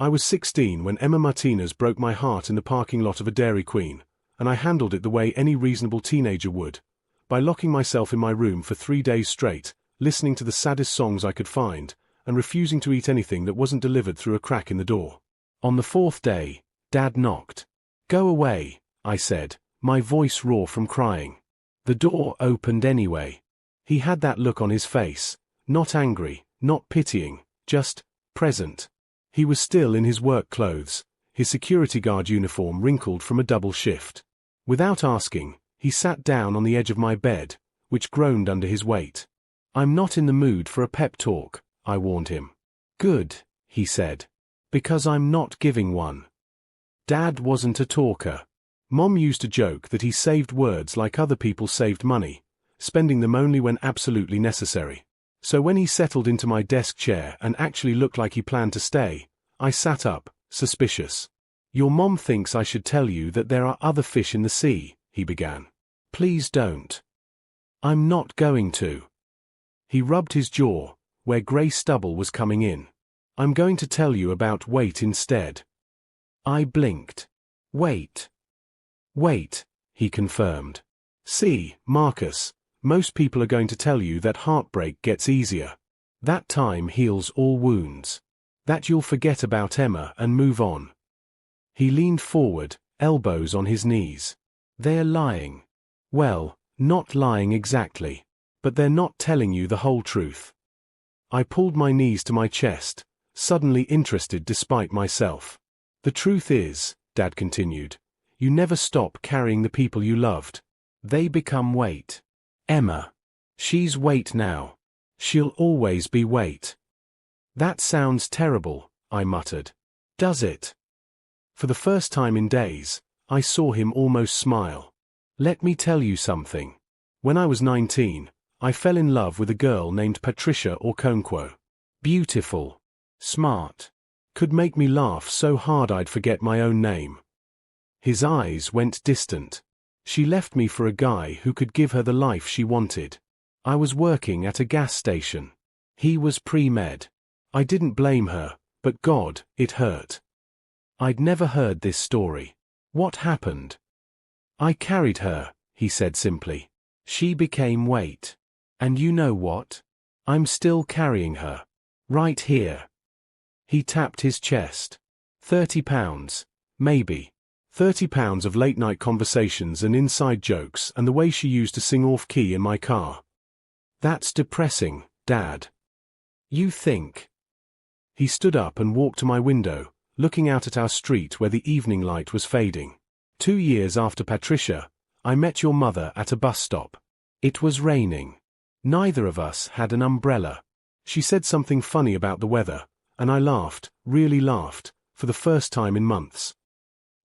I was 16 when Emma Martinez broke my heart in the parking lot of a Dairy Queen, and I handled it the way any reasonable teenager would, by locking myself in my room for 3 days straight, listening to the saddest songs I could find, and refusing to eat anything that wasn't delivered through a crack in the door. On the 4th day, Dad knocked. "Go away," I said, my voice raw from crying. The door opened anyway. He had that look on his face, not angry, not pitying, just present. He was still in his work clothes, his security guard uniform wrinkled from a double shift. Without asking, he sat down on the edge of my bed, which groaned under his weight. "I'm not in the mood for a pep talk," I warned him. "Good," he said. "Because I'm not giving one." Dad wasn't a talker. Mom used to joke that he saved words like other people saved money, spending them only when absolutely necessary. So when he settled into my desk chair and actually looked like he planned to stay, I sat up, suspicious. "Your mom thinks I should tell you that there are other fish in the sea," he began. "Please don't." "I'm not going to." He rubbed his jaw, where grey stubble was coming in. "I'm going to tell you about weight instead." I blinked. "Wait." "Wait," he confirmed. "See, Marcus, most people are going to tell you that heartbreak gets easier. That time heals all wounds. That you'll forget about Emma and move on." He leaned forward, elbows on his knees. "They're lying." "Well, not lying exactly. But they're not telling you the whole truth." I pulled my knees to my chest, suddenly interested despite myself. "The truth is," Dad continued, "you never stop carrying the people you loved. They become weight. Emma. She's weight now. She'll always be weight." "That sounds terrible," I muttered. "Does it?" For the first time in days, I saw him almost smile. "Let me tell you something. When I was 19, I fell in love with a girl named Patricia Okonkwo. Beautiful. Smart. Could make me laugh so hard I'd forget my own name." His eyes went distant. "She left me for a guy who could give her the life she wanted. I was working at a gas station. He was pre-med. I didn't blame her, but God, it hurt." I'd never heard this story. "What happened?" "I carried her," he said simply. "She became weight. And you know what? I'm still carrying her. Right here." He tapped his chest. 30 pounds. Maybe. 30 pounds of late-night conversations and inside jokes and the way she used to sing off-key in my car. "That's depressing, Dad." "You think?" He stood up and walked to my window, looking out at our street where the evening light was fading. 2 years after Patricia, I met your mother at a bus stop. It was raining. Neither of us had an umbrella. She said something funny about the weather, and I laughed, really laughed, for the first time in months.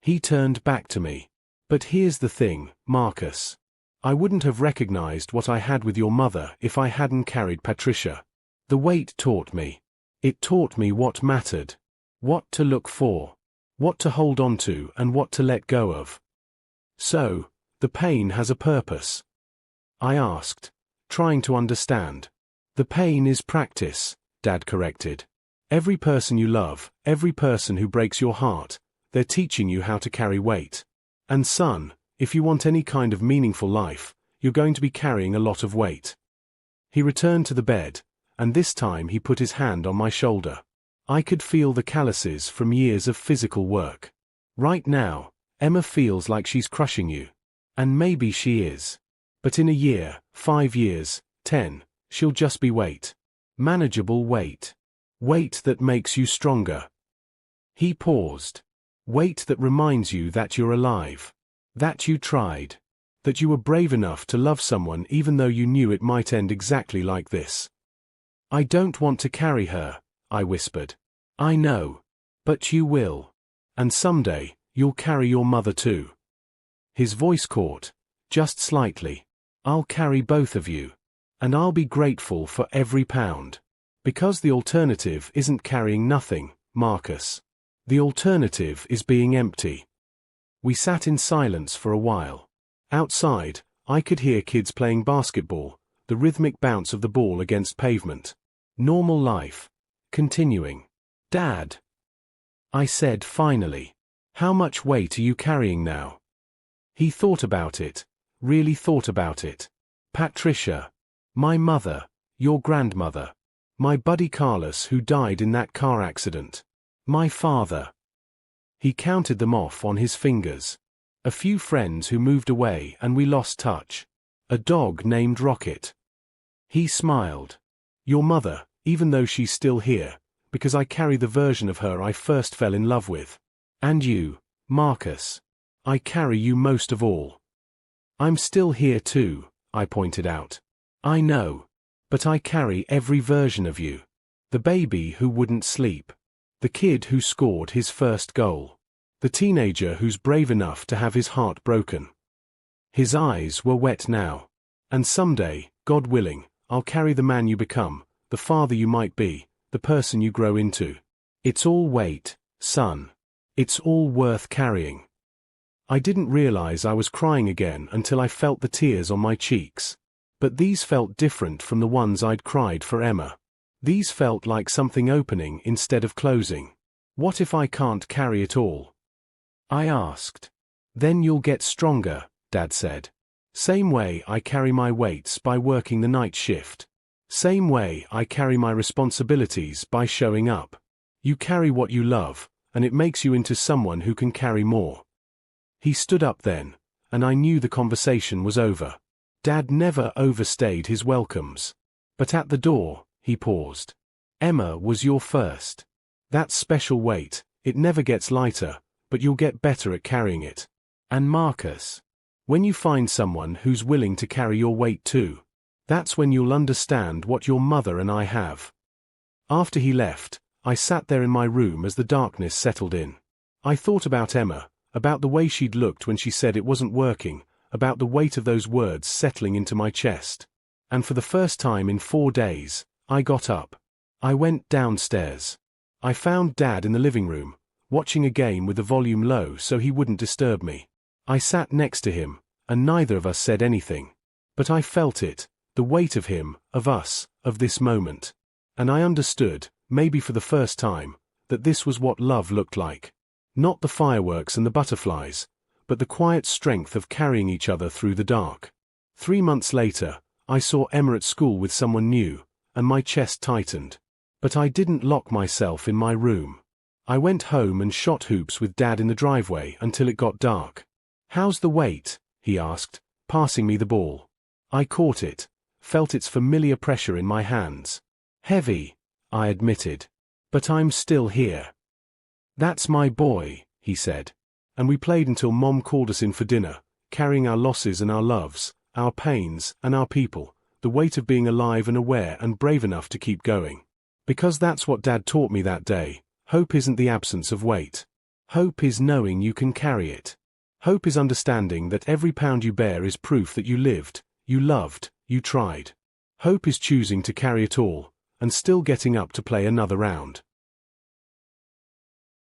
He turned back to me. "But here's the thing, Marcus. I wouldn't have recognized what I had with your mother if I hadn't carried Patricia. The weight taught me. It taught me what mattered. What to look for. What to hold on to and what to let go of." "So, the pain has a purpose?" I asked, trying to understand. "The pain is practice," Dad corrected. "Every person you love, every person who breaks your heart, they're teaching you how to carry weight. And son, if you want any kind of meaningful life, you're going to be carrying a lot of weight." He returned to the bed, and this time he put his hand on my shoulder. I could feel the calluses from years of physical work. "Right now, Emma feels like she's crushing you. And maybe she is. But in a year, 5 years, 10, she'll just be weight. Manageable weight. Weight that makes you stronger." He paused. "Weight that reminds you that you're alive. That you tried. That you were brave enough to love someone even though you knew it might end exactly like this." "I don't want to carry her," I whispered. "I know. But you will. And someday, you'll carry your mother too." His voice caught, just slightly. "I'll carry both of you. And I'll be grateful for every pound. Because the alternative isn't carrying nothing, Marcus. The alternative is being empty." We sat in silence for a while. Outside, I could hear kids playing basketball, the rhythmic bounce of the ball against pavement. Normal life. Continuing. "Dad." I said finally. How much weight are you carrying now? He thought about it, really thought about it. Patricia. My mother, your grandmother. My buddy Carlos who died in that car accident. My father. He counted them off on his fingers. A few friends who moved away and we lost touch. A dog named Rocket. He smiled. Your mother, even though she's still here, because I carry the version of her I first fell in love with. And you, Marcus. I carry you most of all. I'm still here too, I pointed out. I know. But I carry every version of you. The baby who wouldn't sleep. The kid who scored his first goal. The teenager who's brave enough to have his heart broken. His eyes were wet now. And someday, God willing, I'll carry the man you become, the father you might be, the person you grow into. It's all weight, son. It's all worth carrying. I didn't realize I was crying again until I felt the tears on my cheeks. But these felt different from the ones I'd cried for Emma. These felt like something opening instead of closing. What if I can't carry it all? I asked. Then you'll get stronger, Dad said. Same way I carry my weights by working the night shift. Same way I carry my responsibilities by showing up. You carry what you love, and it makes you into someone who can carry more. He stood up then, and I knew the conversation was over. Dad never overstayed his welcomes. But at the door, he paused. Emma was your first. That special weight, it never gets lighter, but you'll get better at carrying it. And Marcus. When you find someone who's willing to carry your weight too, that's when you'll understand what your mother and I have. After he left, I sat there in my room as the darkness settled in. I thought about Emma, about the way she'd looked when she said it wasn't working, about the weight of those words settling into my chest. And for the first time in 4 days, I got up. I went downstairs. I found Dad in the living room, watching a game with the volume low so he wouldn't disturb me. I sat next to him, and neither of us said anything. But I felt it, the weight of him, of us, of this moment. And I understood, maybe for the first time, that this was what love looked like. Not the fireworks and the butterflies, but the quiet strength of carrying each other through the dark. 3 months later, I saw Emma at school with someone new, and my chest tightened. But I didn't lock myself in my room. I went home and shot hoops with Dad in the driveway until it got dark. How's the weight? He asked, passing me the ball. I caught it, felt its familiar pressure in my hands. Heavy, I admitted. But I'm still here. That's my boy, he said. And we played until Mom called us in for dinner, carrying our losses and our loves, our pains and our people, the weight of being alive and aware and brave enough to keep going. Because that's what Dad taught me that day. Hope isn't the absence of weight. Hope is knowing you can carry it. Hope is understanding that every pound you bear is proof that you lived, you loved, you tried. Hope is choosing to carry it all, and still getting up to play another round.